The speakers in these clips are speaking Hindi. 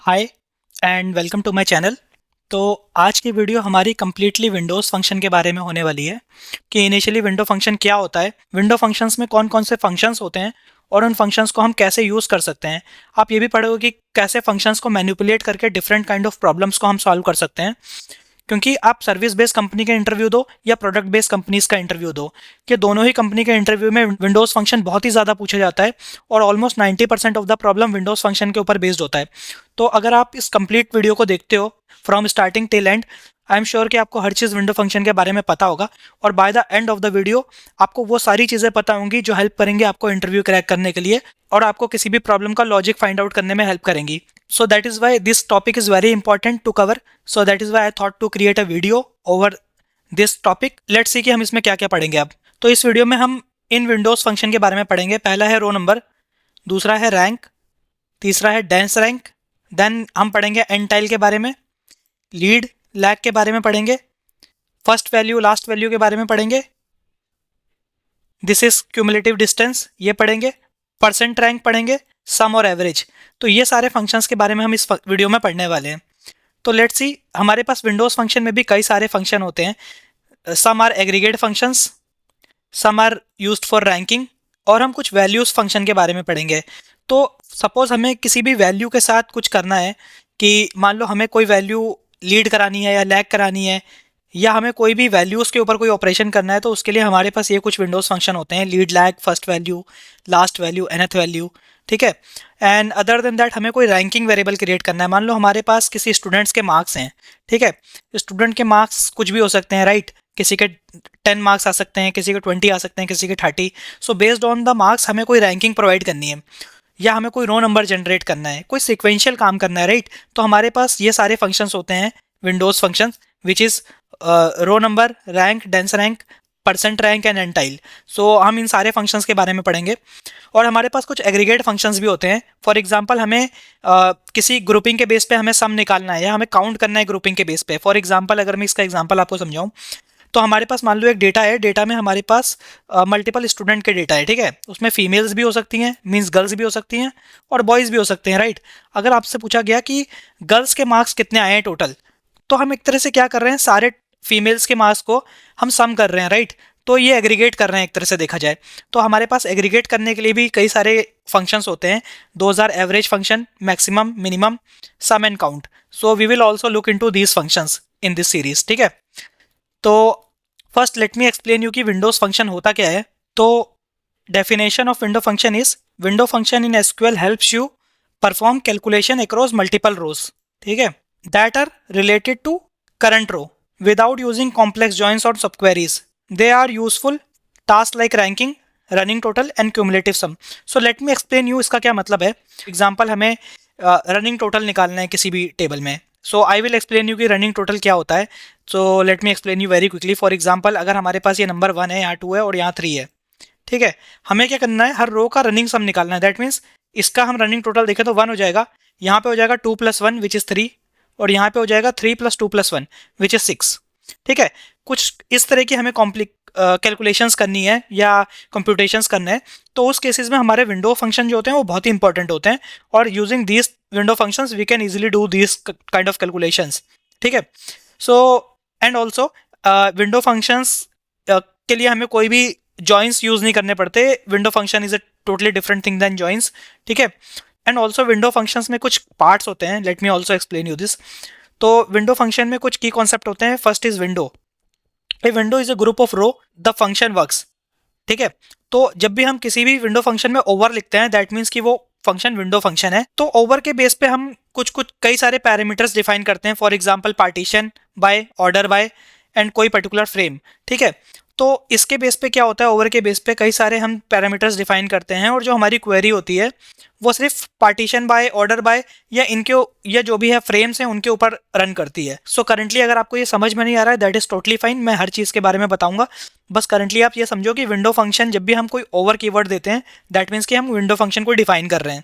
Hi and welcome to my channel. तो आज की वीडियो हमारी कम्प्लीटली विंडोज़ फंक्शन के बारे में होने वाली है कि इनिशियली विंडो फंक्शन क्या होता है, विंडो फंक्शंस में कौन कौन से फंक्शंस होते हैं और उन फंक्शंस को हम कैसे यूज़ कर सकते हैं। आप ये भी पढ़ोगे कि कैसे फंक्शंस को मैनिपुलेट करके डिफरेंट काइंड ऑफ प्रॉब्लम्स को हम सॉल्व कर सकते हैं। क्योंकि आप सर्विस बेस्ड कंपनी का इंटरव्यू दो या प्रोडक्ट बेस्ड कंपनीज का इंटरव्यू दो, कि दोनों ही कंपनी के इंटरव्यू में विंडोज़ फंक्शन बहुत ही ज़्यादा पूछा जाता है और almost 90% of the problem Windows function के ऊपर बेस्ड होता है। तो अगर आप इस कंप्लीट वीडियो को देखते हो from starting till and, I am sure कि आपको हर चीज़ विंडो फंक्शन के बारे में पता होगा और by the end of the video आपको वो सारी चीज़ें पता होंगी जो हेल्प करेंगे आपको इंटरव्यू क्रैक करने के लिए और आपको किसी भी प्रॉब्लम का लॉजिक फाइंड आउट करने में हेल्प करेंगी। So that is why this topic is very important to cover. So that is why I thought to create a video over this topic. Let's see कि हम इसमें क्या क्या पढ़ेंगे अब। तो इस वीडियो में हम इन विंडोज़ फंक्शन के बारे में पढ़ेंगे। पहला है रो नंबर, दूसरा है रैंक, तीसरा है डेंस रैंक। देन हम पढ़ेंगे एंटाइल के बारे में, लीड लैग के बारे में पढ़ेंगे, फर्स्ट वैल्यू लास्ट वैल्यू के बारे में पढ़ेंगे, दिस इज क्यूमुलेटिव डिस्टेंस ये पढ़ेंगे, परसेंट रैंक पढ़ेंगे, सम और एवरेज। तो ये सारे फंक्शंस के बारे में हम इस वीडियो में पढ़ने वाले हैं। तो लेट्स सी, हमारे पास विंडोज़ फंक्शन में भी कई सारे फंक्शन होते हैं। Some are aggregate functions, some are used for ranking और हम कुछ वैल्यूज़ फंक्शन के बारे में पढ़ेंगे। तो सपोज़ हमें किसी भी वैल्यू के साथ कुछ करना है कि मान लो हमें कोई वैल्यू लीड करानी है या लैग करानी है या हमें कोई भी वैल्यूज़ के ऊपर कोई ऑपरेशन करना है, तो उसके लिए हमारे पास ये कुछ विंडोज़ फंक्शन होते हैं, lead lag, first value, last value, nth value. ठीक है। एंड अदर देन दैट हमें कोई रैंकिंग वेरिएबल क्रिएट करना है। मान लो हमारे पास किसी स्टूडेंट्स के मार्क्स हैं, ठीक है। स्टूडेंट के मार्क्स कुछ भी हो सकते हैं, राइट। किसी के 10 मार्क्स आ सकते हैं, किसी के 20 आ सकते हैं, किसी के 30। So based on the marks हमें कोई रैंकिंग प्रोवाइड करनी है या हमें कोई रो नंबर जनरेट करना है, कोई सिक्वेंशियल काम करना है, राइट। तो हमारे पास ये सारे फंक्शंस होते हैं windows functions, which is row number, rank, dense rank, percent rank and ntile. So हम इन सारे फंक्शंस के बारे में पढ़ेंगे। और हमारे पास कुछ एग्रीगेट फंक्शंस भी होते हैं। फॉर एग्जांपल हमें किसी ग्रुपिंग के बेस पे हमें सम निकालना है या हमें काउंट करना है ग्रुपिंग के बेस पे। फॉर एग्जांपल अगर मैं इसका एग्जांपल आपको समझाऊं, तो हमारे पास मान लो एक डेटा है, डेटा में हमारे पास मल्टीपल स्टूडेंट के डेटा है, ठीक है। उसमें फीमेल्स भी हो सकती हैं, मीन्स गर्ल्स भी हो सकती हैं और बॉयज़ भी हो सकते हैं, राइट। अगर आपसे पूछा गया कि गर्ल्स के मार्क्स कितने आए हैं टोटल, तो हम एक तरह से क्या कर रहे हैं, सारे फीमेल्स के मार्क्स को हम सम कर रहे हैं, राइट। तो ये एग्रीगेट कर रहे हैं एक तरह से देखा जाए। तो हमारे पास एग्रीगेट करने के लिए भी कई सारे फंक्शंस होते हैं। Those are average function, maximum, minimum, sum and count. So we will also look into these functions in this series, ठीक है। तो first let me explain you कि विंडोज फंक्शन होता क्या है। तो definition of window function is, window function in SQL helps you perform calculation across multiple rows, ठीक है, that are related to current row without using complex joins or subqueries. They are useful tasks like ranking, running total and cumulative sum. So let me explain you इसका क्या मतलब है। एग्जाम्पल हमें रनिंग टोटल निकालना है किसी भी टेबल में। सो आई विल एक्सप्लेन यू कि रनिंग टोटल क्या होता है। So let me explain you very quickly. For example अगर हमारे पास ये नंबर 1 है, यहाँ 2 है और यहाँ 3 है, ठीक है। हमें क्या करना है, हर रो का रनिंग सम निकालना है। दैट मीन्स इसका हम रनिंग टोटल देखें तो 1 हो जाएगा, यहाँ पे हो जाएगा 2 + 1 विच इज़ 3 और यहाँ पे हो जाएगा 3 + 2 + 1 विच इज़ 6, ठीक है। कुछ इस तरह की हमें कैलकुलेशंस करनी है या कंप्यूटेशंस करना है, तो उस केसेस में हमारे विंडो फंक्शन जो होते हैं वो बहुत ही इंपॉर्टेंट होते हैं और using these window functions we can easily do these kind of calculations, ठीक है। So and also window functions के लिए हमें कोई भी जॉइंस यूज़ नहीं करने पड़ते। Window function is a totally different thing than joins, ठीक है। एंड ऑल्सो विंडो फंक्शंस में कुछ पार्ट्स होते हैं, let me also explain you this. तो विंडो फंक्शन में कुछ की कॉन्सेप्ट होते हैं। First is window. A window is a group of row, the function works, ठीक है। तो जब भी हम किसी भी विंडो फंक्शन में ओवर लिखते हैं, दैट मीन्स कि वो फंक्शन विंडो फंक्शन है। तो ओवर के बेस पे हम कुछ कुछ कई सारे पैरामीटर्स डिफाइन करते हैं। For example partition by, order by and कोई पर्टिकुलर फ्रेम, ठीक है। तो इसके बेस पे क्या होता है, ओवर के बेस पे कई सारे हम पैरामीटर्स डिफाइन करते हैं और जो हमारी क्वेरी होती है वो सिर्फ पार्टीशन बाय, ऑर्डर बाय या इनके या जो भी है फ्रेम्स हैं उनके ऊपर रन करती है। सो करंटली अगर आपको ये समझ में नहीं आ रहा है, दैट इज टोटली फाइन, मैं हर चीज़ के बारे में बताऊंगा। बस करंटली आप ये समझो कि विंडो फंक्शन जब भी हम कोई ओवर कीवर्ड देते हैं, दैट मीन्स कि हम विंडो फंक्शन को डिफाइन कर रहे हैं।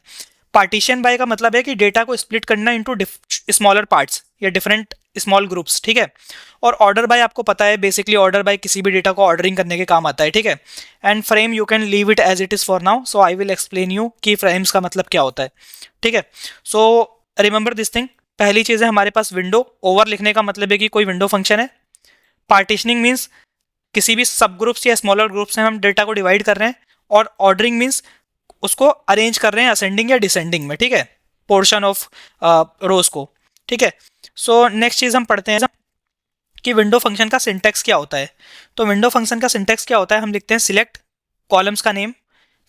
पार्टीशन बाय का मतलब है कि डेटा को स्प्लिट करना इनटू स्मॉलर पार्ट्स या डिफरेंट स्मॉल ग्रुप्स, ठीक है। और ऑर्डर बाय आपको पता है, बेसिकली ऑर्डर बाय किसी भी डेटा को ऑर्डरिंग करने के काम आता है, ठीक है। And frame you can leave it as it is for now, so I will explain you कि फ्रेम्स का मतलब क्या होता है, ठीक है। सो रिमेंबर दिस थिंग, पहली चीज़ है हमारे पास विंडो, ओवर लिखने का मतलब है कि कोई विंडो फंक्शन है। पार्टीशनिंग मीन्स किसी भी सब ग्रुप्स या स्मॉलर ग्रुप्स से हम डेटा को डिवाइड कर रहे हैं, और ऑर्डरिंग मीन्स उसको अरेंज कर रहे हैं असेंडिंग या डिसेंडिंग में, ठीक है, पोर्शन ऑफ रोज को, ठीक है। सो नेक्स्ट चीज़ हम पढ़ते हैं कि विंडो फंक्शन का सिंटैक्स क्या होता है। तो विंडो फंक्शन का सिंटैक्स क्या होता है, हम लिखते हैं सिलेक्ट कॉलम्स का नेम,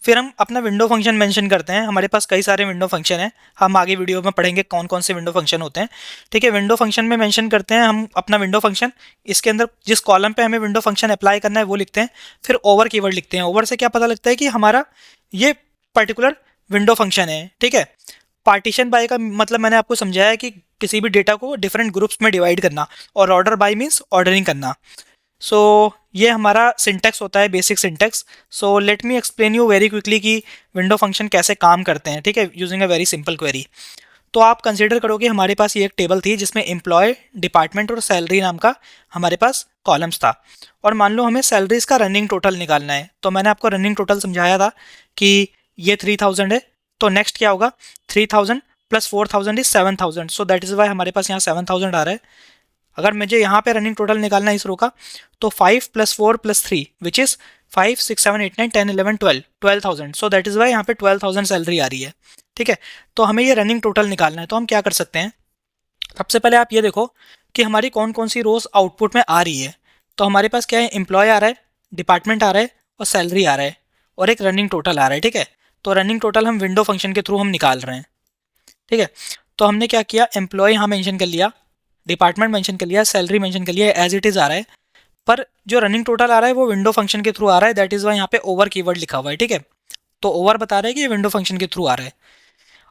फिर हम अपना विंडो फंक्शन मेंशन करते हैं। हमारे पास कई सारे विंडो फंक्शन हैं, हम आगे वीडियो में पढ़ेंगे कौन कौन से विंडो फंक्शन होते हैं, ठीक है। विंडो फंक्शन में मेंशन करते हैं हम अपना विंडो फंक्शन, इसके अंदर जिस कॉलम पे हमें विंडो फंक्शन अप्लाई करना है वो लिखते हैं, फिर ओवर कीवर्ड लिखते हैं। ओवर से क्या पता लगता है कि हमारा ये पर्टिकुलर विंडो फंक्शन है, ठीक है। पार्टीशन बाय का मतलब मैंने आपको समझाया कि किसी भी डेटा को डिफरेंट ग्रुप्स में डिवाइड करना, और ऑर्डर बाय मीन्स ऑर्डरिंग करना। सो ये हमारा सिंटैक्स होता है, basic syntax. So let me explain you very quickly कि विंडो फंक्शन कैसे काम करते हैं, ठीक है, using a very simple query. तो आप कंसीडर करो कि हमारे पास ये एक टेबल थी जिसमें एम्प्लॉय, डिपार्टमेंट और सैलरी नाम का हमारे पास कॉलम्स था, और मान लो हमें सैलरीज का रनिंग टोटल निकालना है। तो मैंने आपको रनिंग टोटल समझाया था कि ये 3000 है, तो नेक्स्ट क्या होगा, 3000 plus 4000 is 7000, so that is why हमारे पास यहाँ 7000 आ रहा है। अगर मुझे यहाँ पे रनिंग टोटल निकालना है इस रो का, तो 5 plus 4 plus 3 which is 5 6 7 8 9 10 11 12 12,000, so that is why यहाँ पे 12,000 सैलरी आ रही है, ठीक है। तो हमें ये रनिंग टोटल निकालना है, तो हम क्या कर सकते हैं, सबसे पहले आप ये देखो कि हमारी कौन कौन सी रोज आउटपुट में आ रही है। तो हमारे पास क्या है, एम्प्लॉय आ रहा है, डिपार्टमेंट आ रहा है, और सैलरी आ रहा है, और एक रनिंग टोटल आ रहा है, ठीक है। तो रनिंग टोटल हम विंडो फंक्शन के थ्रू हम निकाल रहे हैं, ठीक है। तो हमने क्या किया, एम्प्लॉय यहाँ मेंशन कर लिया, डिपार्टमेंट मेंशन कर लिया, सैलरी मेंशन कर लिया, एज इट इज़ आ रहा है। पर जो रनिंग टोटल आ रहा है वो विंडो फंक्शन के थ्रू आ रहा है, दैट इज़ वाई यहाँ पे ओवर कीवर्ड लिखा हुआ है, ठीक है। तो ओवर बता रहा है कि ये विंडो फंक्शन के थ्रू आ रहा है।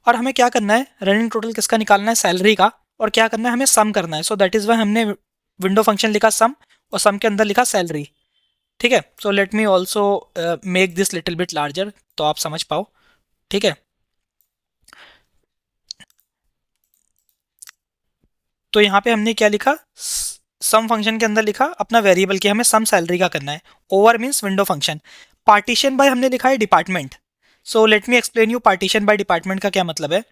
और हमें क्या करना है, रनिंग टोटल किसका निकालना है, सैलरी का, और क्या करना है, हमें सम करना है। सो दैट इज़ वाई हमने विंडो फंक्शन लिखा सम, और सम के अंदर लिखा सैलरी, ठीक है। So let me also make this little bit larger, तो आप समझ पाओ, ठीक है। तो यहाँ पे हमने क्या लिखा, सम फंक्शन के अंदर लिखा अपना वेरिएबल कि हमें सम सैलरी का करना है। Over means window function. Partition by हमने लिखा है department. So let me explain you partition by department का क्या मतलब है।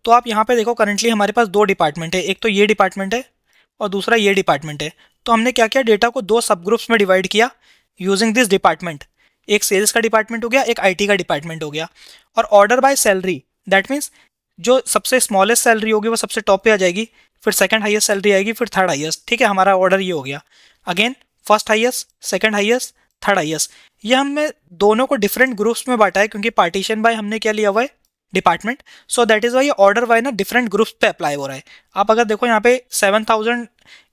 तो आप यहाँ पे देखो, करंटली हमारे पास दो डिपार्टमेंट है, एक तो ये डिपार्टमेंट है और दूसरा ये डिपार्टमेंट है। तो हमने क्या किया, डेटा को दो सब ग्रुप्स में डिवाइड किया यूजिंग दिस डिपार्टमेंट। एक सेल्स का डिपार्टमेंट हो गया, एक आईटी का डिपार्टमेंट हो गया। और order by salary, that means जो सबसे स्मॉलेस्ट सैलरी होगी वो सबसे टॉप पे आ जाएगी, फिर सेकंड हाईएस्ट सैलरी आएगी, फिर थर्ड हाईएस्ट, ठीक है। हमारा ऑर्डर ये हो गया। Again first highest, second highest, third highest. ये हमने दोनों को डिफरेंट ग्रुप्स में बांटा है, क्योंकि पार्टीशन बाय हमने क्या लिया हुआ है, department. So that is why order why ना डिफरेंट ग्रुप्स पे अप्लाई हो रहा है। आप अगर देखो यहाँ पे 7000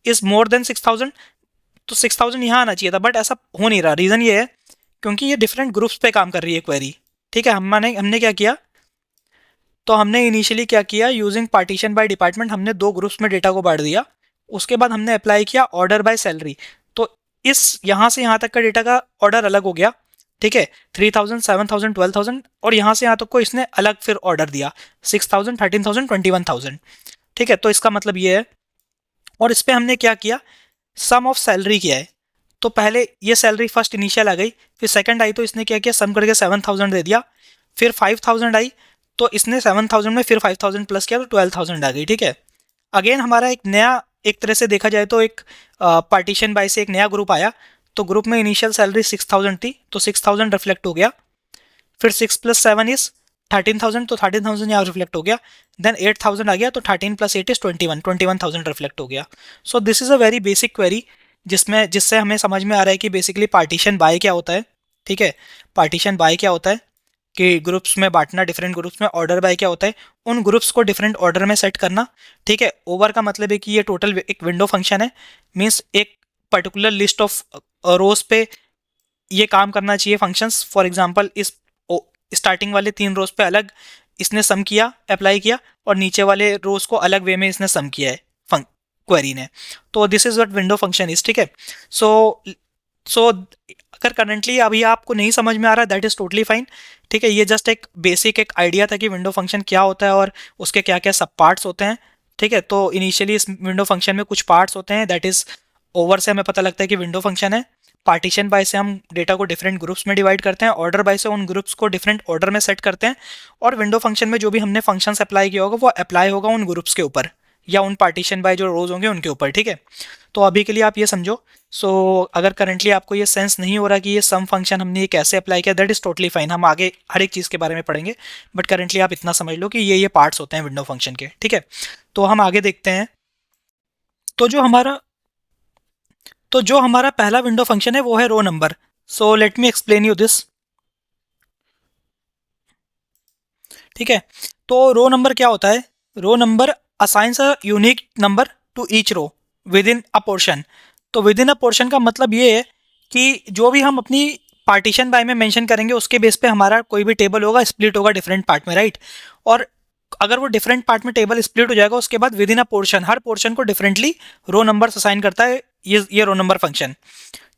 इज मोर देन 6000, तो 6000 यहाँ आना चाहिए था, बट ऐसा हो नहीं रहा। रीज़न ये है क्योंकि ये डिफरेंट ग्रुप्स पे काम कर रही है क्वेरी, ठीक है। हमने क्या किया, तो हमने इनिशियली क्या किया, यूजिंग पार्टीशन बाय डिपार्टमेंट हमने दो ग्रुप्स में डेटा को बांट दिया। उसके बाद हमने अप्लाई किया ऑर्डर बाय सैलरी। तो इस यहाँ से यहाँ तक का डेटा का ऑर्डर अलग हो गया, ठीक है। 3000 7000 12000, और यहाँ से यहाँ तक को इसने अलग फिर ऑर्डर दिया, 6000 13000 21000, ठीक है। तो इसका मतलब ये है। और इस पर हमने क्या किया, सम ऑफ सैलरी किया है। तो पहले ये सैलरी फर्स्ट इनिशियल आ गई, फिर सेकंड आई तो इसने क्या किया, सम करके 7000 दे दिया, फिर 5000 आई तो इसने 7000 में फिर 5000 प्लस किया तो 12000 आ गई, ठीक है। अगेन हमारा एक नया, एक तरह से देखा जाए तो एक पार्टीशन बाय से एक नया ग्रुप आया। तो ग्रुप में इनिशियल सैलरी 6000 थी, तो 6000 रिफ्लेक्ट हो गया, फिर 6 प्लस 7 इज 13000, तो 13000 यहाँ रिफ्लेक्ट हो गया। देन 8000 आ गया, तो 13 प्लस 8 इज 21,000 रिफ्लेक्ट हो गया। So this is a very basic query, जिससे हमें समझ में आ रहा है कि बेसिकली पार्टीशन बाय क्या होता है, ठीक है। पार्टीशन बाय क्या होता है कि ग्रुप्स में बांटना, डिफरेंट ग्रुप्स में। ऑर्डर बाय क्या होता है, उन ग्रुप्स को डिफरेंट ऑर्डर में सेट करना, ठीक है। ओवर का मतलब है कि ये टोटल एक विंडो फंक्शन है, मीन्स एक पर्टिकुलर लिस्ट ऑफ रोज पे ये काम करना चाहिए फंक्शंस। फॉर एग्जांपल इस स्टार्टिंग वाले 3 रोज पे अलग इसने सम किया, अप्लाई किया, और नीचे वाले रोज को अलग वे में इसने सम किया है क्वेरी ने। तो this is what window function is, ठीक है। सो अगर करंटली अभी आपको नहीं समझ में आ रहा है, दैट इज़ टोटली फाइन, ठीक है। ये जस्ट एक बेसिक एक आइडिया था कि विंडो फंक्शन क्या होता है और उसके क्या क्या सब पार्ट्स होते हैं, ठीक है। तो इनिशियली इस विंडो फंक्शन में कुछ पार्ट्स होते हैं, दैट इज़ ओवर से हमें पता लगता है कि विंडो फंक्शन है। पार्टीशन बाय से हम डेटा को डिफरेंट ग्रुप्स में डिवाइड करते हैं, ऑर्डर बाय से उन ग्रुप्स को डिफरेंट ऑर्डर में सेट करते हैं, और विंडो फंक्शन में जो भी हमने फंक्शंस अप्लाई किया होगा वो अप्लाई होगा उन ग्रुप्स के ऊपर या उन पार्टीशन बाय जो रोज होंगे उनके ऊपर, ठीक है। तो अभी के लिए आप ये समझो। सो अगर करंटली आपको ये सेंस नहीं हो रहा कि ये सम फंक्शन हमने ये कैसे अप्लाई किया, दैट इज टोटली फाइन, हम आगे हर एक चीज़ के बारे में पढ़ेंगे, बट करंटली आप इतना समझ लो कि ये पार्ट्स होते हैं विंडो फंक्शन के, ठीक है। तो हम आगे देखते हैं। तो जो हमारा पहला विंडो फंक्शन है वो है row number. So let me explain you this, ठीक है। तो रो नंबर क्या होता है? Row number assigns a unique number to each row within a portion. तो विद इन अ पोर्शन का मतलब ये है कि जो भी हम अपनी पार्टीशन बाय में मेंशन करेंगे उसके बेस पे हमारा कोई भी टेबल होगा स्प्लिट होगा डिफरेंट पार्ट में, राइट। और अगर वो डिफरेंट पार्ट में टेबल स्प्लिट हो जाएगा उसके बाद with in a portion her portion को डिफरेंटली रो नंबर असाइन करता है ये रो नंबर फंक्शन,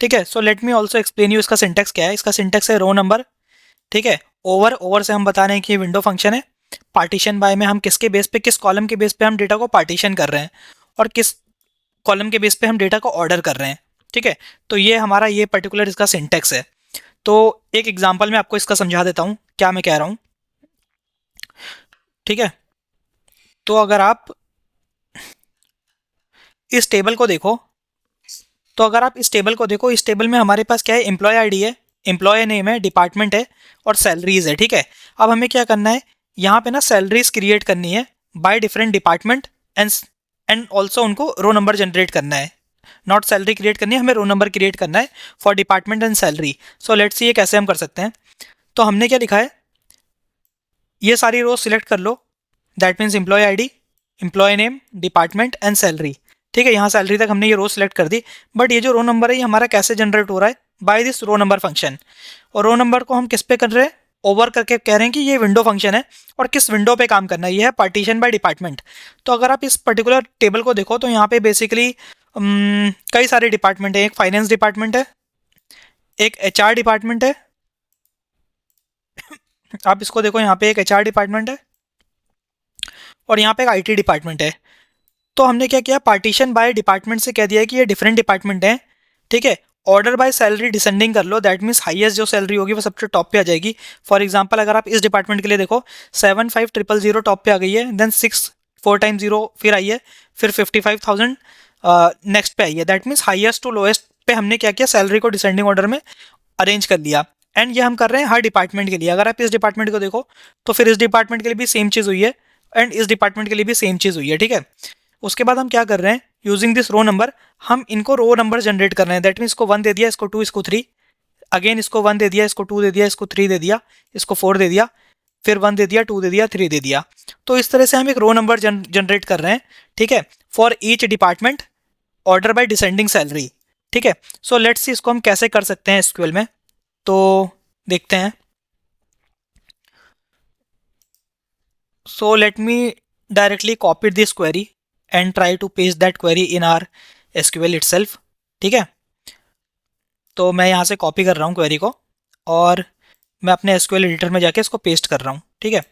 ठीक है। So let me also explain you इसका सिंटेक्स क्या है। इसका सिंटेक्स है रो नंबर, ठीक है। ओवर ओवर से हम बता रहे हैं कि ये विंडो फंक्शन है। पार्टीशन बाय में हम किसके बेस पे, किस कॉलम के बेस पे हम डेटा को पार्टीशन कर रहे हैं और किस कॉलम के बेस पे हम डेटा को ऑर्डर कर रहे हैं, ठीक है। तो ये हमारा ये पर्टिकुलर इसका सिंटेक्स है। तो एक एग्जांपल में आपको इसका समझा देता हूँ क्या मैं कह रहा हूँ, ठीक है। तो अगर आप इस टेबल को देखो, इस टेबल में हमारे पास क्या है, एम्प्लॉय आईडी है, एम्प्लॉय नेम है, डिपार्टमेंट है और सैलरीज है, ठीक है। अब हमें क्या करना है, यहाँ पे ना सैलरीज क्रिएट करनी है by different department and also उनको रो नंबर जनरेट करना है। नॉट सैलरी क्रिएट करनी है, हमें रो नंबर क्रिएट करना है for department and salary. So let's see ये कैसे हम कर सकते हैं। तो हमने क्या लिखा है, ये सारी रो सिलेक्ट कर लो, that means employee ID, employee name, department and salary, ठीक है। यहाँ सैलरी तक हमने ये रो सिलेक्ट कर दी, बट ये जो रो नंबर है ये हमारा कैसे जनरेट हो रहा है, by this row number function. और रो नंबर को हम किस पे कर रहे हैं, ओवर करके कह रहे हैं कि ये विंडो फंक्शन है और किस विंडो पे काम करना है, ये है पार्टीशन बाय डिपार्टमेंट। तो अगर आप इस पर्टिकुलर टेबल को देखो तो यहाँ पे बेसिकली कई सारे डिपार्टमेंट है, एक फाइनेंस डिपार्टमेंट है, एक एचआर डिपार्टमेंट है, आप इसको देखो यहाँ पे एक एचआर डिपार्टमेंट है और यहाँ पे एक आईटी डिपार्टमेंट है। तो हमने क्या किया, पार्टीशन बाय डिपार्टमेंट से कह दिया कि ये डिफरेंट डिपार्टमेंट हैं, ठीक है। ऑर्डर बाय सैलरी डिसेंडिंग कर लो, दैट मीन्स हाईएस्ट जो सैलरी होगी वो सबसे टॉप पे आ जाएगी। फॉर एग्जांपल अगर आप इस डिपार्टमेंट के लिए देखो 75,000 टॉप पे आ गई है, देन 6,4 टाइम्स 0 फिर आई है, फिर 55,000 नेक्स्ट पे आई है, that means highest to lowest पे हमने क्या किया, सैलरी को डिसेंडिंग ऑर्डर में अरेंज कर लिया। एंड ये हम कर रहे हैं हर डिपार्टमेंट के लिए। अगर आप इस डिपार्टमेंट को देखो तो फिर इस डिपार्टमेंट के लिए भी सेम चीज़ हुई है एंड इस डिपार्टमेंट के लिए भी सेम चीज़ हुई है, ठीक है। उसके बाद हम क्या कर रहे हैं, यूजिंग दिस रो नंबर हम इनको रो नंबर जनरेट कर रहे हैं, दैट मीन इसको 1 दे दिया, इसको 2, इसको 3, अगेन इसको 1 दे दिया, इसको 2 दे दिया, इसको 3 दे दिया, इसको 4 दे दिया, फिर 1 दे दिया, 2 दे दिया, 3 दे दिया। तो इस तरह से हम एक रो नंबर जनरेट कर रहे हैं, ठीक है, for each department order by descending salary, ठीक है। सो लेट्स सी इसको हम कैसे कर सकते हैं एसक्यूएल में, तो देखते हैं। So let me directly copy this query and try to paste that query in our SQL itself, ठीक है। तो मैं यहाँ से कॉपी कर रहा हूँ क्वेरी को और मैं अपने एसक्यूएल एडिटर में जाके इसको पेस्ट कर रहा हूँ, ठीक है।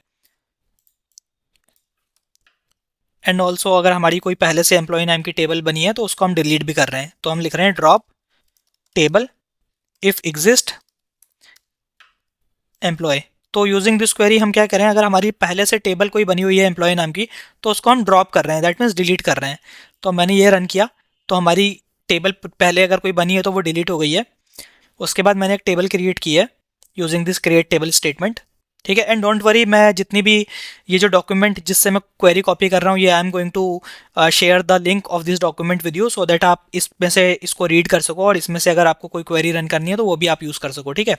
एंड ऑल्सो अगर हमारी कोई पहले से एम्प्लॉय नाम की टेबल बनी है तो उसको हम डिलीट भी कर रहे हैं, तो हम लिख रहे हैं drop table if exist employee. तो यूजिंग दिस क्वेरी हम क्या करें, अगर हमारी पहले से टेबल कोई बनी हुई है एम्प्लॉय नाम की तो उसको हम ड्रॉप कर रहे हैं, दैट मीन्स डिलीट कर रहे हैं। तो मैंने ये रन किया तो हमारी टेबल पहले अगर कोई बनी है तो वो डिलीट हो गई है। उसके बाद मैंने एक टेबल क्रिएट की है using this create table statement, ठीक है। एंड डोंट वरी, मैं जितनी भी ये जो डॉक्यूमेंट जिससे मैं क्वेरी कॉपी कर रहा हूँ ये I am going to share the link of this document with you, so that आप इसमें से इसको रीड कर सको और इसमें से अगर आपको कोई क्वेरी रन करनी है तो वो भी आप यूज़ कर सको, ठीक है।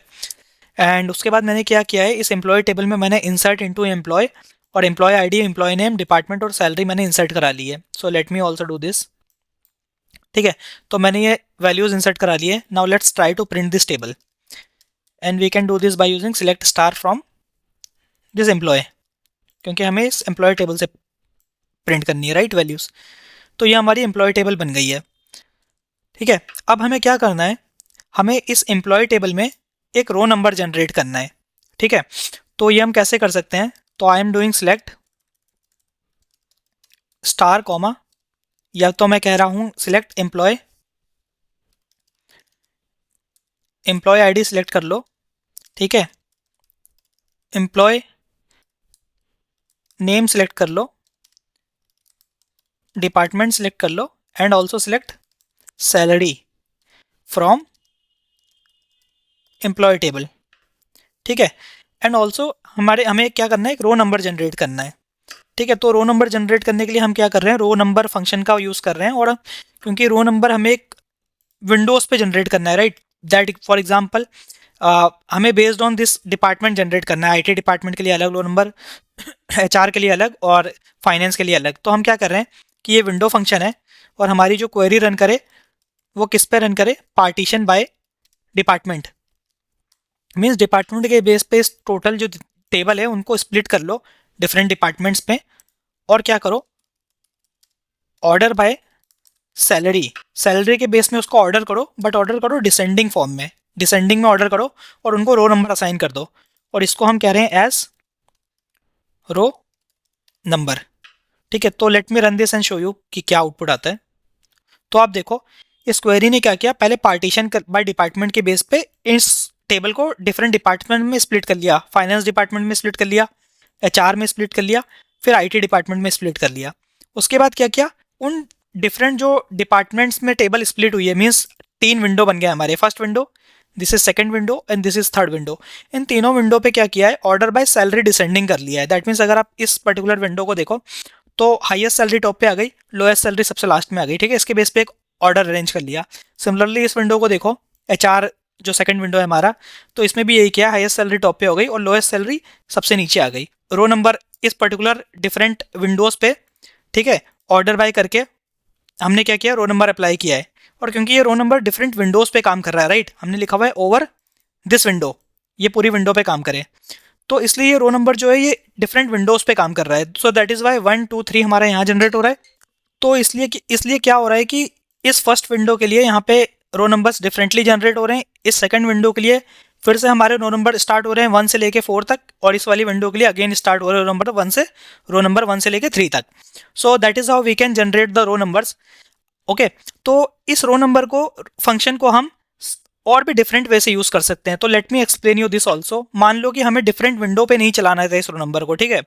एंड उसके बाद मैंने क्या किया है, इस एम्प्लॉय टेबल में मैंने इंसर्ट इनटू एम्प्लॉय और employee ID, employee name, department और सैलरी मैंने इंसर्ट करा ली है। So let me also do this, ठीक है। तो मैंने ये वैल्यूज इंसर्ट करा लिए। Now let's try to print this table and we can do this by using select star from this employee, क्योंकि हमें इस एम्प्लॉय टेबल से प्रिंट करनी है, राइट, वैल्यूज़। तो ये हमारी एम्प्लॉय टेबल बन गई है, ठीक है। अब हमें क्या करना है, हमें इस एम्प्लॉय टेबल में एक रो नंबर जनरेट करना है, ठीक है। तो ये हम कैसे कर सकते हैं, तो I am doing select star comma, या तो मैं कह रहा हूँ select employee employee ID select कर लो, ठीक है, एम्प्लॉय नेम सिलेक्ट कर लो, डिपार्टमेंट सिलेक्ट कर लो and also select salary from employee table, ठीक है। एंड ऑल्सो हमें क्या करना है, एक रो नंबर जनरेट करना है, ठीक है। तो रो नंबर जनरेट करने के लिए हम क्या कर रहे हैं, रो नंबर फंक्शन का यूज़ कर रहे हैं। और क्योंकि रो नंबर हमें एक विंडोज़ पे जनरेट करना है, राइट, दैट फॉर एग्जांपल हमें based on this department generate करना है। आईटी डिपार्टमेंट के लिए अलग रो नंबर, एचआर के लिए अलग और फाइनेंस के लिए अलग। तो हम क्या कर रहे हैं कि ये विंडो फंक्शन है और हमारी जो क्वेरी रन करे वो किस पे रन करे, partition by department. Means department के बेस पे इस टोटल जो टेबल है उनको स्प्लिट कर लो डिफरेंट डिपार्टमेंट्स पे, और क्या करो, ऑर्डर बाय सैलरी, सैलरी के बेस में उसको ऑर्डर करो, बट ऑर्डर करो डिसेंडिंग फॉर्म में, डिसेंडिंग में ऑर्डर करो और उनको रो नंबर असाइन कर दो। और इसको हम कह रहे हैं एज रो नंबर, ठीक है। तो late me run this and show you कि क्या आउटपुट आता है। तो आप देखो इस क्वेरी ने क्या किया, पहले पार्टीशन बाय डिपार्टमेंट के बेस पे इस टेबल को डिफरेंट डिपार्टमेंट में स्प्लिट कर लिया, फाइनेंस डिपार्टमेंट में स्प्लिट कर लिया, एचआर में स्प्लिट कर लिया, फिर आईटी डिपार्टमेंट में स्प्लिट कर लिया। उसके बाद क्या किया, उन डिफरेंट जो डिपार्टमेंट्स में टेबल स्प्लिट हुई है, मीन्स 3 विंडो बन गया हमारे, first window, this is second window and this is third window. इन तीनों विंडो पे क्या किया है, ऑर्डर बाय सैलरी डिसेंडिंग कर लिया है। दैट मीन्स अगर आप इस पर्टिकुलर विंडो को देखो तो हाईएस्ट सैलरी टॉप पे आ गई, लोएस्ट सैलरी सबसे लास्ट में आ गई, ठीक है। इसके बेस पे एक ऑर्डर अरेंज कर लिया। सिमिलरली इस विंडो को देखो, एचआर जो सेकंड विंडो है हमारा, तो इसमें भी यही किया, हाईएस्ट सैलरी टॉप पे हो गई और लोएस्ट सैलरी सबसे नीचे आ गई। रो नंबर इस पर्टिकुलर डिफरेंट विंडोज पे, ठीक है, ऑर्डर बाय करके हमने क्या किया, रो नंबर अप्लाई किया है। और क्योंकि ये रो नंबर डिफरेंट विंडोज पे काम कर रहा है, राइट, हमने लिखा हुआ है ओवर दिस विंडो, ये पूरी विंडो पे काम करे, तो इसलिए ये रो नंबर जो है ये डिफरेंट विंडोज पे काम कर रहा है। सो दैट इज वाई 1 2 3 हमारा यहाँ जनरेट हो रहा है। तो इसलिए क्या हो रहा है कि इस फर्स्ट विंडो के लिए यहाँ पे रो नंबर्स डिफरेंटली जनरेट हो रहे हैं, इस सेकंड विंडो के लिए फिर से हमारे रो नंबर स्टार्ट हो रहे हैं 1 से लेके 4 तक, और इस वाली विंडो के लिए अगेन स्टार्ट हो रहे हैं रो नंबर 1 से लेके 3 तक। So that is how we can generate the row numbers, okay. तो इस रो नंबर को, फंक्शन को हम और भी डिफरेंट वे से यूज कर सकते हैं। तो late me explain you this also. मान लो कि हमें डिफरेंट विंडो पे नहीं चलाना है इस रो नंबर को, ठीक है,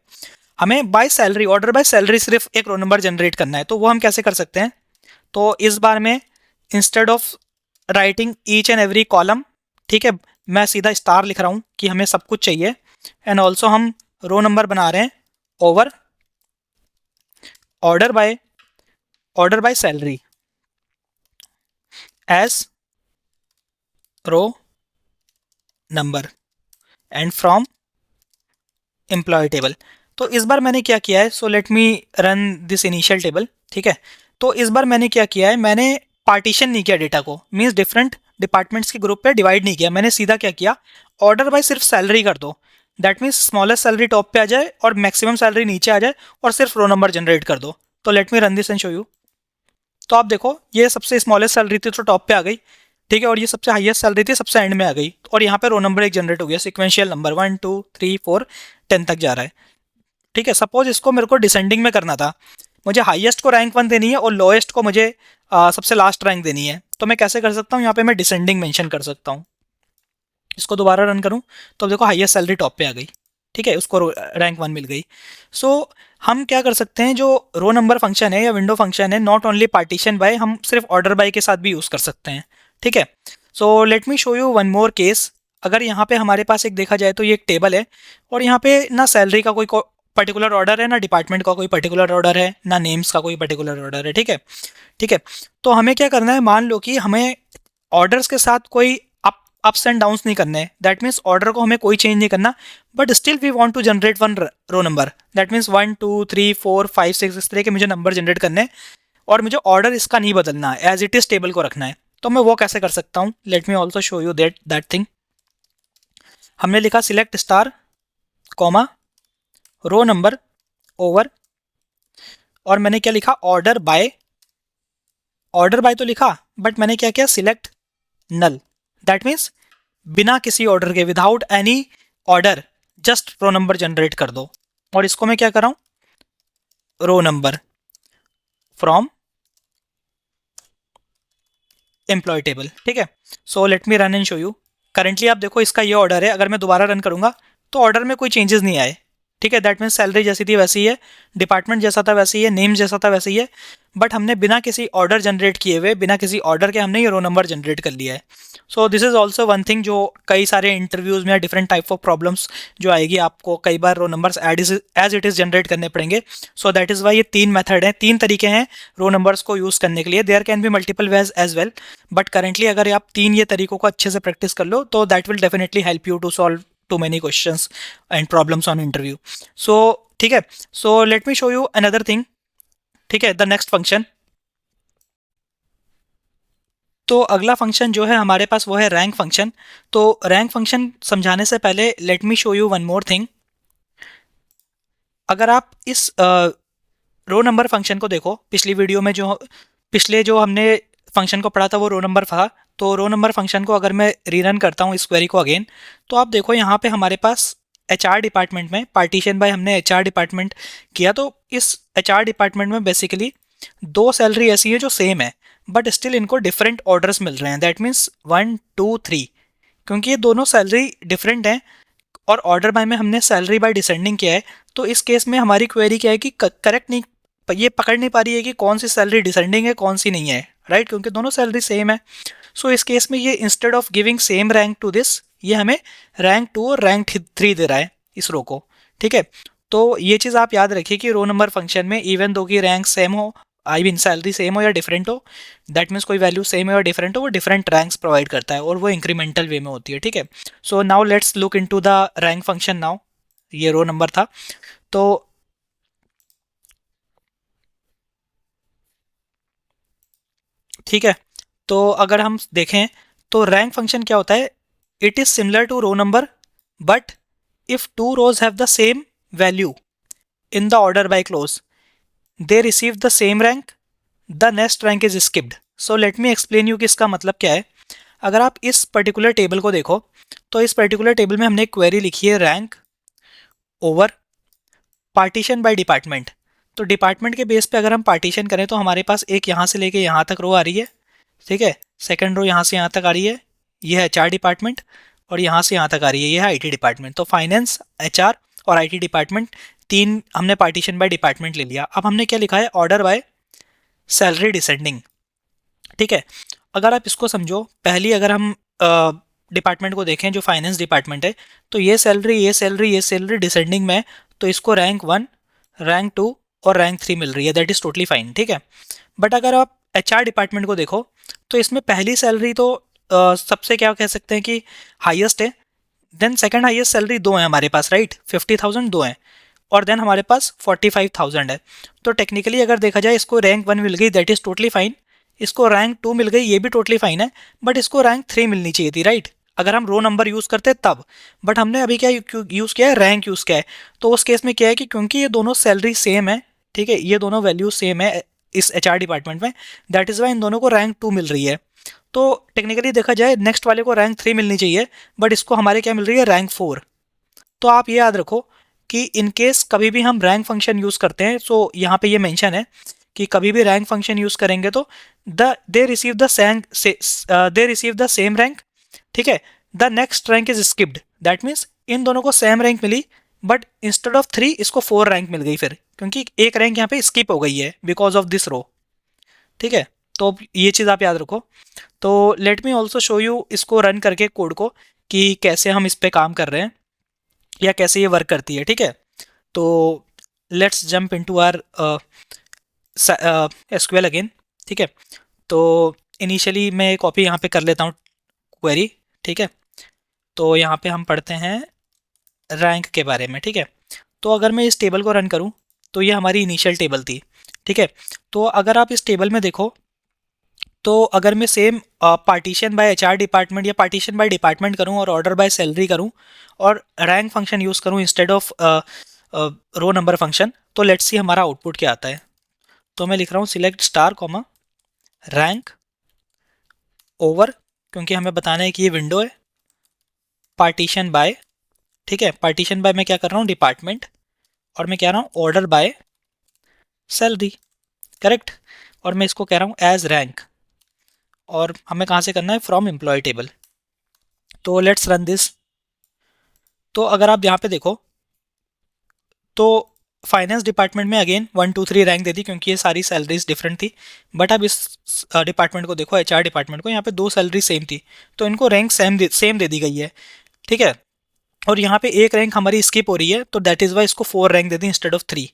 हमें by salary, order by salary सिर्फ एक रो नंबर जनरेट करना है। तो वो हम कैसे कर सकते हैं, तो इस बार में instead of writing each and every column, ठीक है, मैं सीधा स्टार लिख रहा हूँ कि हमें सब कुछ चाहिए। एंड ऑल्सो हम रो नंबर बना रहे हैं over order by salary as row number and from employee table. तो इस बार मैंने क्या किया है, so let me run this initial table, ठीक है। तो इस बार मैंने क्या किया है, मैंने पार्टीशन नहीं किया डेटा को, मीन्स डिफरेंट डिपार्टमेंट्स के ग्रुप पे डिवाइड नहीं किया, मैंने सीधा क्या किया, ऑर्डर बाय सिर्फ सैलरी कर दो। That means smallest salary top पे आ जाए और मैक्सिमम सैलरी नीचे आ जाए, और सिर्फ रो नंबर जनरेट कर दो। तो late me run this and show you. तो आप देखो ये सबसे स्मॉलेस्ट सैलरी थी तो टॉप पे आ गई, ठीक है, और ये सबसे हाईएस्ट सैलरी थी सबसे एंड में आ गई, और यहाँ पे रो नंबर एक जनरेट हो गया, सिक्वेंशियल नंबर 1 2 3 4 10 तक जा रहा है, ठीक है। सपोज इसको मेरे को डिसेंडिंग में करना था, मुझे हाईएस्ट को रैंक 1 देनी है और लोएस्ट को मुझे सबसे लास्ट रैंक देनी है। तो मैं कैसे कर सकता हूँ, यहाँ पे मैं डिसेंडिंग मेंशन कर सकता हूँ। इसको दोबारा रन करूँ तो देखो हाईएस्ट सैलरी टॉप पे आ गई, ठीक है, उसको रैंक 1 मिल गई। सो हम क्या कर सकते हैं, जो रो नंबर फंक्शन है या विंडो फंक्शन है, नॉट ओनली पार्टीशन बाय, हम सिर्फ ऑर्डर बाय के साथ भी यूज़ कर सकते हैं, ठीक है। So let me show you one more case. अगर यहाँ पे हमारे पास एक देखा जाए तो ये एक टेबल है, और यहाँ पे ना सैलरी का कोई पर्टिकुलर ऑर्डर है, ना डिपार्टमेंट का कोई पर्टिकुलर ऑर्डर है, ना नेम्स का कोई पर्टिकुलर ऑर्डर है, ठीक है, ठीक है। तो हमें क्या करना है, मान लो कि हमें ऑर्डर्स के साथ कोई अप्स एंड डाउन्स नहीं करने हैं, दैट मीन्स ऑर्डर को हमें कोई चेंज नहीं करना, but still we want to generate one row number. That means 1 2 3 4 5 6 इस तरह के मुझे नंबर जनरेट करने हैं, और मुझे ऑर्डर इसका नहीं बदलना है, एज इट इज़ टेबल को रखना है। तो मैं वो कैसे कर सकता हूँ, let me also show you that thing. हमने लिखा select star comma row number over, और मैंने क्या लिखा, ऑर्डर बाय तो लिखा, बट मैंने क्या किया, सिलेक्ट नल। दैट मीन्स बिना किसी ऑर्डर के, without any order, just row number generate कर दो। और इसको मैं क्या कर रहा हूँ, row number from employee table, ठीक है। So let me run and show you currently आप देखो इसका ये ऑर्डर है, अगर मैं दोबारा रन करूँगा तो ऑर्डर में कोई चेंजेस नहीं आए। ठीक है, दैट मीन्स सैलरी जैसी थी वैसी ही है, डिपार्टमेंट जैसा था वैसे ही है, नेम जैसा था वैसे ही है, बट हमने बिना किसी ऑर्डर जनरेट किए हुए, बिना किसी ऑर्डर के हमने ये रो नंबर जनरेट कर लिया है। So this is also one thing जो कई सारे इंटरव्यूज़ में या डिफरेंट टाइप ऑफ प्रॉब्लम्स जो आएगी, आपको कई बार row numbers as it is generate करने पड़ेंगे। सो दैट इज़ वाई ये 3 मेथड हैं, 3 तरीके हैं रो नंबर्स को यूज़ करने के लिए। There can be multiple ways as well, but currently अगर आप 3 ये तरीकों को अच्छे से प्रैक्टिस कर लो तो that will definitely help you to solve too many questions and problems on interview. So ठीक है, so let me show you another thing. ठीक है, द नेक्स्ट फंक्शन। तो अगला फंक्शन जो है हमारे पास वो है रैंक फंक्शन। तो रैंक फंक्शन समझाने से पहले late me show you one more thing. अगर आप इस रो नंबर फंक्शन को देखो, पिछली वीडियो में जो पिछले जो हमने फंक्शन को पढ़ा था वो रो नंबर था। तो रो नंबर फंक्शन को अगर मैं रीरन करता हूँ इस क्वेरी को अगेन, तो आप देखो यहाँ पे हमारे पास एचआर डिपार्टमेंट में पार्टीशन बाय हमने एचआर डिपार्टमेंट किया। तो इस एचआर डिपार्टमेंट में बेसिकली 2 सैलरी ऐसी है जो सेम है, बट स्टिल इनको डिफरेंट ऑर्डर्स मिल रहे हैं। दैट मीन्स 1 2 3, क्योंकि ये दोनों सैलरी डिफरेंट हैं और ऑर्डर बाय में हमने सैलरी बाय डिसेंडिंग किया है। तो इस केस में हमारी क्वेरी क्या है कि करेक्ट नहीं, ये पकड़ नहीं पा रही है कि कौन सी सैलरी डिसेंडिंग है कौन सी नहीं है, राइट, क्योंकि दोनों सैलरी सेम है। सो इस केस में ये instead of giving same rank to this, ये हमें रैंक 2 और रैंक 3 दे रहा है इस रो को। ठीक है, तो ये चीज़ आप याद रखिए कि रो नंबर फंक्शन में इवन दो की रैंक सेम हो, आई मीन सैलरी सेम हो या डिफरेंट हो, दैट मीन्स कोई वैल्यू सेम है या डिफरेंट हो, वो डिफरेंट रैंक्स प्रोवाइड करता है और वो इंक्रीमेंटल वे में होती है। ठीक है, so now let's look into the rank function now. ये रो नंबर था। तो ठीक है, तो अगर हम देखें तो रैंक फंक्शन क्या होता है, it is similar to row number, but if two rows have the same value in the order by clause, they receive the same rank, the next rank is skipped. So let me explain you कि इसका मतलब क्या है। अगर आप इस पर्टिकुलर टेबल को देखो, तो इस पर्टिकुलर टेबल में हमने एक क्वेरी लिखी है rank over partition by department. तो डिपार्टमेंट के बेस पे अगर हम पार्टीशन करें तो हमारे पास एक यहाँ से लेके यहाँ तक रो आ रही है। ठीक है, सेकंड रो यहाँ से यहाँ तक आ रही है, ये है एचआर डिपार्टमेंट, और यहाँ से यहाँ तक आ रही है, ये है आईटी डिपार्टमेंट। तो फाइनेंस, एचआर और आईटी डिपार्टमेंट, 3 हमने पार्टीशन बाय डिपार्टमेंट ले लिया। अब हमने क्या लिखा है, ऑर्डर बाय सैलरी डिसेंडिंग। ठीक है, अगर आप इसको समझो, पहली अगर हम डिपार्टमेंट को देखें जो फाइनेंस डिपार्टमेंट है, तो ये सैलरी ये सैलरी ये सैलरी डिसेंडिंग में है, तो इसको रैंक 1 रैंक 2 और रैंक 3 मिल रही है, दैट इज़ टोटली फाइन। ठीक है, बट अगर आप एचआर डिपार्टमेंट को देखो तो इसमें पहली सैलरी तो सबसे क्या कह सकते हैं कि हाईएस्ट है, देन सेकंड हाईएस्ट सैलरी 2 है हमारे पास, राइट, 50,000 2 है, और देन हमारे पास 45,000 है। तो टेक्निकली अगर देखा जाए इसको रैंक 1 मिल गई, दैट इज़ टोटली फाइन, इसको रैंक 2 मिल गई, ये भी टोटली फाइन है, बट इसको रैंक 3 मिलनी चाहिए थी, राइट, अगर हम रो नंबर यूज़ करते तब। बट हमने अभी क्या यूज़ किया है, रैंक यूज़ किया है। तो उस केस में क्या है कि क्योंकि ये दोनों सैलरी सेम है, ठीक है, ये दोनों वैल्यू सेम है इस एचआर डिपार्टमेंट में, दैट इज़ वाई इन दोनों को रैंक 2 मिल रही है। तो टेक्निकली देखा जाए नेक्स्ट वाले को रैंक 3 मिलनी चाहिए, बट इसको हमारे क्या मिल रही है, रैंक 4। तो आप ये याद रखो कि इन केस कभी भी हम रैंक फंक्शन यूज़ करते हैं, सो यहाँ पे ये मेंशन है कि कभी भी रैंक फंक्शन यूज़ करेंगे तो they receive the same rank. ठीक है, the next rank is skipped, that means इन दोनों को सेम रैंक मिली, बट इंस्टेड ऑफ 3 इसको 4 रैंक मिल गई फिर, क्योंकि एक रैंक यहाँ पे स्किप हो गई है बिकॉज ऑफ दिस रो। ठीक है, तो ये चीज़ आप याद रखो। तो late me also show you इसको रन करके कोड को कि कैसे हम इस पर काम कर रहे हैं या कैसे ये वर्क करती है। ठीक है, तो let's jump into our SQL again. ठीक है, तो इनिशियली मैं कॉपी यहाँ पे कर लेता हूँ क्वेरी। ठीक है, तो यहाँ पे हम पढ़ते हैं रैंक के बारे में। ठीक है, तो अगर मैं इस टेबल को रन करूँ तो ये हमारी इनिशियल टेबल थी। ठीक है, तो अगर आप इस टेबल में देखो, तो अगर मैं same partition by HR department या पार्टीशन बाय डिपार्टमेंट करूं और ऑर्डर बाय सैलरी करूं और रैंक फंक्शन यूज़ करूं instead of row number function, तो लेट्स सी हमारा आउटपुट क्या आता है। तो मैं लिख रहा हूँ select star comma rank over, क्योंकि हमें बताना है कि ये विंडो है, पार्टीशन बाय। ठीक है, पार्टीशन बाय मैं क्या कर रहा हूँ, डिपार्टमेंट, और मैं कह रहा हूँ ऑर्डर बाय सैलरी, करेक्ट, और मैं इसको कह रहा हूँ एज रैंक, और हमें कहाँ से करना है, फ्रॉम एम्प्लॉय टेबल। तो लेट्स रन दिस। तो अगर आप यहाँ पे देखो तो फाइनेंस डिपार्टमेंट में अगेन 1 2 3 रैंक दे दी क्योंकि ये सारी सैलरीज डिफरेंट थी। बट अब इस डिपार्टमेंट को देखो, एचआर डिपार्टमेंट को, यहाँ पे दो सैलरी सेम थी, तो इनको रैंक सेम दे दी गई है। ठीक है। और यहाँ पे एक रैंक हमारी स्किप हो रही है, तो दैट इज़ वाई इसको 4 rank they the instead of 3,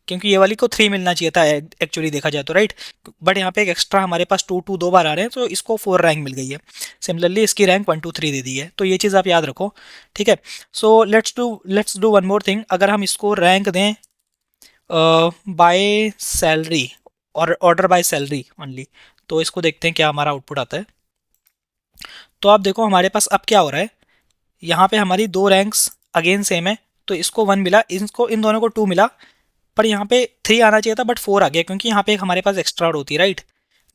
क्योंकि ये वाली को 3 मिलना चाहिए था एक्चुअली देखा जाए तो, राइट। बट यहाँ पे एक एक्स्ट्रा हमारे पास 2 2 दो बार आ रहे हैं, तो इसको 4 रैंक मिल गई है। सिमिलरली इसकी रैंक 1 2 3 दे दी है, तो ये चीज़ आप याद रखो। ठीक है। So let's do one more thing. अगर हम इसको रैंक दें बाय सैलरी और ऑर्डर बाय सैलरी ओनली, तो इसको देखते हैं क्या हमारा आउटपुट आता है। तो आप देखो हमारे पास अब क्या हो रहा है, यहाँ पे हमारी दो रैंक्स अगेन सेम है, तो इसको 1 मिला, इनको इन दोनों को 2 मिला, पर यहाँ पे 3 आना चाहिए था बट 4 आ गया, क्योंकि यहाँ पे एक हमारे पास एक्स्ट्रा रो होती है, राइट।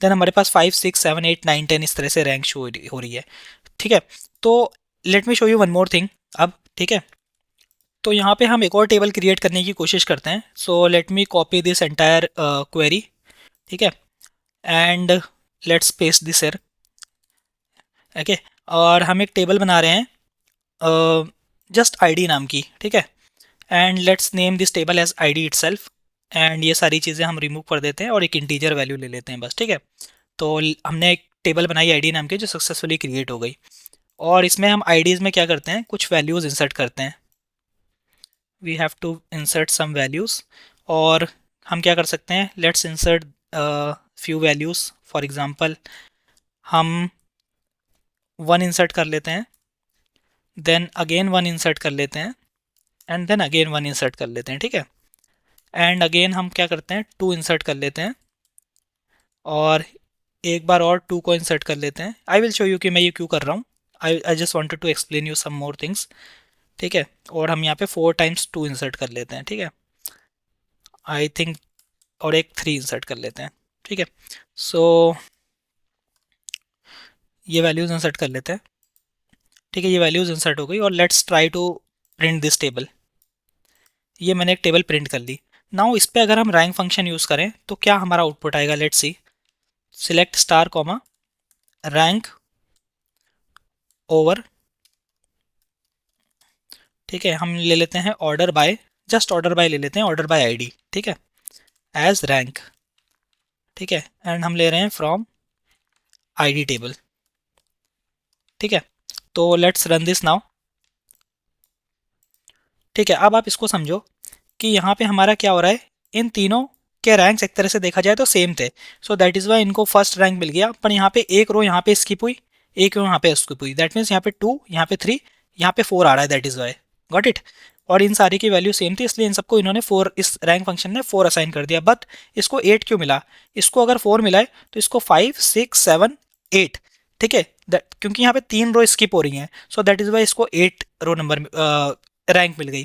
देन हमारे पास 5 6 7 8 9 10 इस तरह से रैंक शो हो रही है। ठीक है। तो late me show you one more thing अब। ठीक है। तो यहाँ पे हम एक और टेबल क्रिएट करने की कोशिश करते हैं। So let me copy this entire query. ठीक है। एंड लेट्स पेस्ट दिस एर। ओके। और हम एक टेबल बना रहे हैं जस्ट आईडी नाम की। ठीक है। And let's name this table as ID itself. एंड ये सारी चीज़ें हम रिमूव कर देते हैं और एक इंटीजर वैल्यू ले लेते हैं बस। ठीक है। तो हमने एक टेबल बनाई आईडी नाम की जो सक्सेसफुली क्रिएट हो गई, और इसमें हम आईडीज़ में क्या करते हैं, कुछ वैल्यूज़ इंसर्ट करते हैं। We have to insert some values. और हम क्या कर सकते हैं, let's insert few values. For example हम 1 इंसर्ट कर लेते हैं, देन अगेन 1 इंसर्ट कर लेते हैं, एंड देन अगेन 1 इंसर्ट कर लेते हैं। ठीक है। एंड अगेन हम क्या करते हैं, 2 इंसर्ट कर लेते हैं, और एक बार और 2 को इंसर्ट कर लेते हैं। आई विल शो यू कि मैं ये क्यों कर रहा हूँ। I just wanted to explain you some more things. ठीक है। और हम यहाँ पे 4 टाइम्स 2 इंसर्ट कर लेते हैं। ठीक है। आई थिंक, और एक 3 इंसर्ट कर लेते हैं। ठीक है। सो ये वैल्यूज़ इंसर्ट कर लेते हैं। ठीक है। ये वैल्यूज़ इंसर्ट हो गई, और let's try to print this table. ये मैंने एक टेबल प्रिंट कर ली। नाउ इस पे अगर हम रैंक फंक्शन यूज़ करें तो क्या हमारा आउटपुट आएगा, let's see. Select star comma rank over. ठीक है। हम ले लेते हैं order by, just order by ले लेते हैं, ऑर्डर बाय आईडी। ठीक है। As rank. ठीक है। एंड हम ले रहे हैं फ्रॉम आईडी टेबल। ठीक है। तो लेट्स रन दिस नाउ। ठीक है। अब आप इसको समझो कि यहाँ पे हमारा क्या हो रहा है, इन तीनों के रैंक्स एक तरह से देखा जाए तो सेम थे, सो दैट इज़ वाई इनको फर्स्ट रैंक मिल गया। पर यहाँ पे एक रो यहाँ पे स्किप हुई, एक रो यहाँ पे स्किप हुई, दैट मीन्स यहाँ पे 2, यहाँ पे 3, यहाँ पे 4 आ रहा है, that is why. Got it. और इन सारी की वैल्यू सेम थी, इसलिए इन सबको इन्होंने 4, इस रैंक फंक्शन ने 4 असाइन कर दिया। बट इसको 8 क्यों मिला, इसको अगर 4 मिला है तो इसको 5 6 7 8। ठीक है। क्योंकि यहाँ पे 3 रो स्किप हो रही हैं, सो दैट इज़ वाई इसको 8 रो नंबर रैंक मिल गई।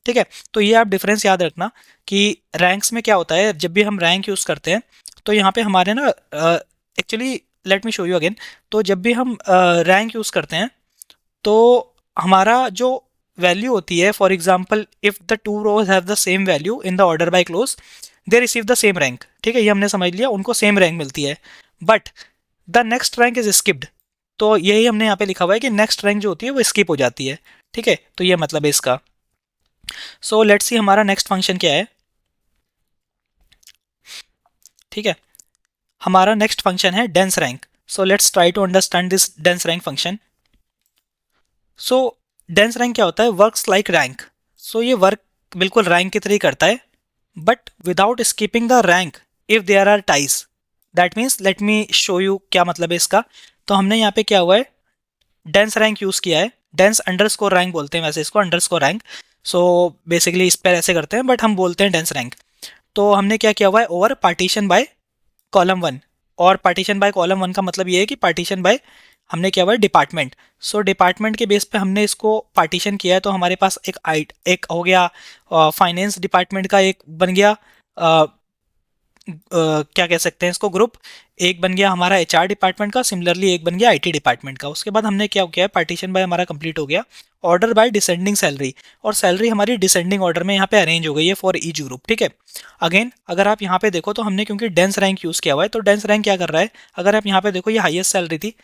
ठीक है। तो ये आप डिफरेंस याद रखना कि रैंक्स में क्या होता है, जब भी हम रैंक यूज़ करते हैं तो यहाँ पे हमारे ना, actually let me show you again. तो जब भी हम रैंक यूज़ करते हैं तो हमारा जो वैल्यू होती है, for example if the 2 rows have the same value in the order by clause, they receive the same rank. ठीक है। ये हमने समझ लिया, उनको सेम रैंक मिलती है, but the next rank is skipped. तो यही हमने यहाँ पे लिखा हुआ है कि नेक्स्ट रैंक जो होती है वो स्किप हो जाती है। ठीक है। तो ये मतलब है इसका। सो लेट्स सी हमारा नेक्स्ट फंक्शन क्या है। ठीक है। हमारा नेक्स्ट फंक्शन है dense rank. So let's try to understand this dense rank function. So dense rank क्या होता है, वर्क्स लाइक रैंक। सो ये वर्क बिल्कुल रैंक की तरह ही करता है, but without skipping the rank if there are ties. That means let me show you क्या मतलब है इसका। तो हमने यहाँ पे क्या हुआ है, डेंस रैंक यूज़ किया है। डेंस अंडरस्कोर रैंक बोलते हैं वैसे इसको, अंडरस्कोर रैंक। सो बेसिकली इस पर ऐसे करते हैं, बट हम बोलते हैं डेंस रैंक। तो हमने क्या किया हुआ है, ओवर पार्टीशन बाय कॉलम 1। और पार्टीशन बाय कॉलम 1 का मतलब ये है कि पार्टीशन बाय हमने किया हुआ है डिपार्टमेंट। सो डिपार्टमेंट के बेस पे हमने इसको पार्टीशन किया है, तो हमारे पास एक हो गया फाइनेंस डिपार्टमेंट का, एक बन गया क्या कह सकते हैं इसको, ग्रुप। एक बन गया हमारा एचआर डिपार्टमेंट का, सिमिलरली एक बन गया आईटी डिपार्टमेंट का। उसके बाद हमने क्या किया है, पार्टीशन बाय हमारा कंप्लीट हो गया। ऑर्डर बाय डिसेंडिंग सैलरी, और सैलरी हमारी डिसेंडिंग ऑर्डर में यहाँ पे अरेंज हो गई है फॉर ईच ग्रुप। ठीक है। अगेन अगर आप यहाँ पे देखो तो हमने क्योंकि डेंस रैंक यूज़ किया हुआ है, तो डेंस रैंक क्या कर रहा है, अगर आप यहाँ पे देखो ये हाईएस्ट सैलरी थी,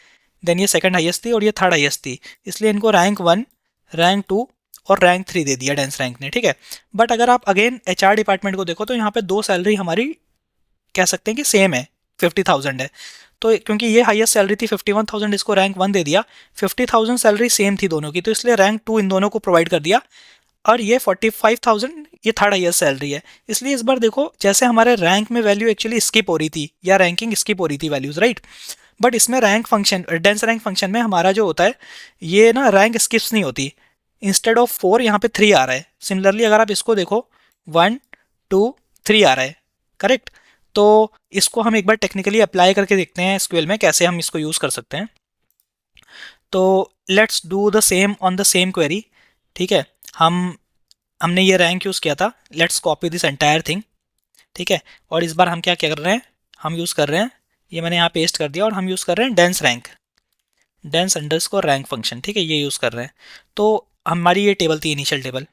देन ये सेकंड हाईएस्ट थी और ये थर्ड हाईएस्ट थी, इसलिए इनको रैंक 1, रैंक 2 और रैंक 3 दे दिया डेंस रैंक ने, ठीक है। बट अगर आप अगेन एचआर डिपार्टमेंट को देखो तो यहाँ पे दो सैलरी हमारी कह सकते हैं कि सेम है, 50,000 है। तो क्योंकि ये हाईएस्ट सैलरी थी 51,000, इसको रैंक 1 दे दिया, 50,000 सैलरी सेम थी दोनों की, तो इसलिए रैंक 2 इन दोनों को प्रोवाइड कर दिया। और ये 45,000 ये थर्ड हाईएस्ट सैलरी है। इसलिए इस बार देखो जैसे हमारे रैंक में वैल्यू एक्चुअली स्किप हो रही थी या रैंकिंग स्किप हो रही थी वैल्यूज, राइट। बट इसमें rank function, dense rank function में हमारा जो होता है ये ना रैंक स्किप्स नहीं होती। इंस्टेड ऑफ 4 यहाँ पे 3 आ रहा है। सिमिलरली अगर आप इसको देखो 1, 2, 3 आ रहा है, करेक्ट। तो इसको हम एक बार टेक्निकली अप्लाई करके देखते हैं एसक्यूएल में कैसे हम इसको यूज़ कर सकते हैं। तो let's do the same on the same query, ठीक है। हमने ये रैंक यूज़ किया था, let's copy this entire thing, ठीक है। और इस बार हम क्या क्या कर रहे हैं, हम यूज़ कर रहे हैं, ये मैंने यहाँ पेस्ट कर दिया और हम यूज़ कर रहे हैं dense rank, dense underscore rank function, ठीक है, ये यूज़ कर रहे हैं। तो हमारी ये टेबल थी इनिशियल टेबल,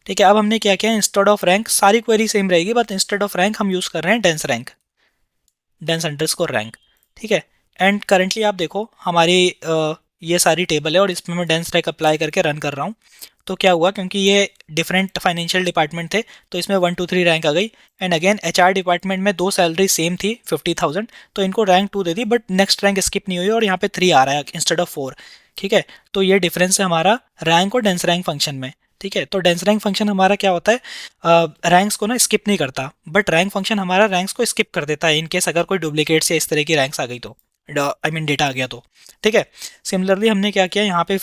ठीक है। अब हमने क्या किया, इंस्टेड ऑफ रैंक, सारी क्वेरी सेम रहेगी बट इंस्टेड ऑफ रैंक हम यूज़ कर रहे हैं dense rank, dense underscore rank, ठीक है। एंड करंटली आप देखो हमारी ये सारी टेबल है और इसमें मैं डेंस रैंक अप्लाई करके रन कर रहा हूँ। तो क्या हुआ, क्योंकि ये डिफरेंट फाइनेंशियल डिपार्टमेंट थे तो इसमें 1, 2, 3 रैंक आ गई। एंड अगेन एचआर डिपार्टमेंट में दो सैलरी सेम थी 50,000, तो इनको rank 2 they the but next rank skip नहीं हुई और यहाँ पे 3 आ रहा है इंस्टेड ऑफ 4, ठीक है। तो ये डिफरेंस है हमारा रैंक और डेंस रैंक फंक्शन में, ठीक है। तो डेंस रैंक फंक्शन हमारा क्या होता है, रैंक्स को ना स्किप नहीं करता, बट रैंक फंक्शन हमारा रैंक्स को स्किप कर देता है इनकेस अगर कोई डुप्लीकेट्स या इस तरह की रैंक्स आ गई तो, आई मीन डेटा आ गया तो, ठीक है। सिमिलरली हमने क्या किया यहाँ पे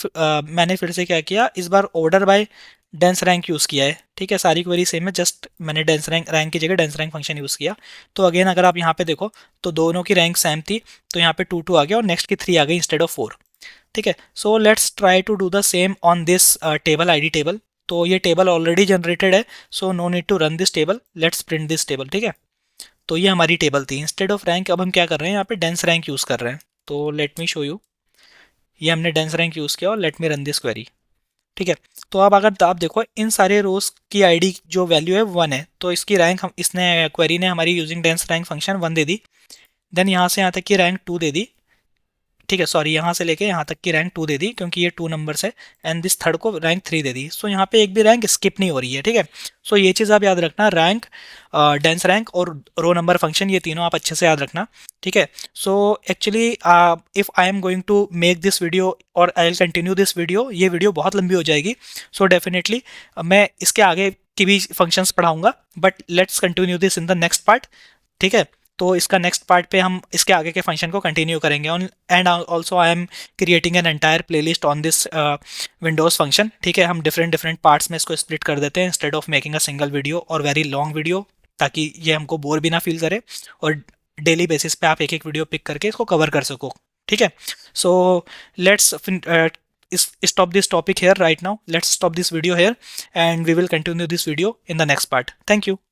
मैंने फिर से क्या किया, इस बार order by dense rank use किया है, ठीक है। सारी क्वेरी सेम है, जस्ट मैंने डेंस रैंक की जगह डेंस रैंक फंक्शन यूज़ किया। तो अगेन अगर आप यहाँ पे देखो तो दोनों की रैंक सेम थी, तो यहाँ पे 2, 2 आ गया और नेक्स्ट की 3 आ गई इंस्टेड ऑफ 4, ठीक है। So let's try to do the same on this table, ID table. तो ये टेबल ऑलरेडी जनरेटेड है, so no need to run this table, let's print this table, ठीक है। तो ये हमारी टेबल थी, इंस्टेड ऑफ रैंक अब हम क्या कर रहे हैं, यहाँ पे डेंस रैंक यूज़ कर रहे हैं। तो लेट मी शो यू, ये हमने डेंस रैंक यूज़ किया और late me run this query, ठीक है। तो अब अगर आप देखो इन सारे रोज की आईडी जो वैल्यू है 1 है, तो इसकी रैंक हम इसने क्वेरी ने हमारी यूजिंग डेंस रैंक फंक्शन 1 दे दी। देन यहाँ से यहाँ तक की रैंक 2 दे दी, ठीक है। सॉरी, यहाँ से लेके यहाँ तक की रैंक 2 दे दी क्योंकि ये 2 नंबर्स है। एंड दिस थर्ड को रैंक 3 दे दी। सो यहाँ पे एक भी रैंक स्किप नहीं हो रही है, ठीक है। सो ये चीज़ आप याद रखना, रैंक, डेंस रैंक और रो नंबर फंक्शन, ये तीनों आप अच्छे से याद रखना, ठीक है। So actually if I am going to make this video और I will continue this video, ये वीडियो बहुत लंबी हो जाएगी। सो डेफिनेटली मैं इसके आगे की भी फंक्शंस पढ़ाऊंगा, but let's continue this in the next part, ठीक है। तो इसका नेक्स्ट पार्ट पे हम इसके आगे के फंक्शन को कंटिन्यू करेंगे on. And also I am creating an entire playlist on this Windows function, ठीक है। हम डिफरेंट डिफरेंट पार्ट्स में इसको स्प्लिट कर देते हैं instead of making a single video और वेरी लॉन्ग वीडियो, ताकि ये हमको बोर भी ना फील करे और डेली बेसिस पे आप एक एक वीडियो पिक करके इसको कवर कर सको, ठीक है। So let's stop this topic here right now. Let's stop this video here and we will continue this video in the next part. Thank you.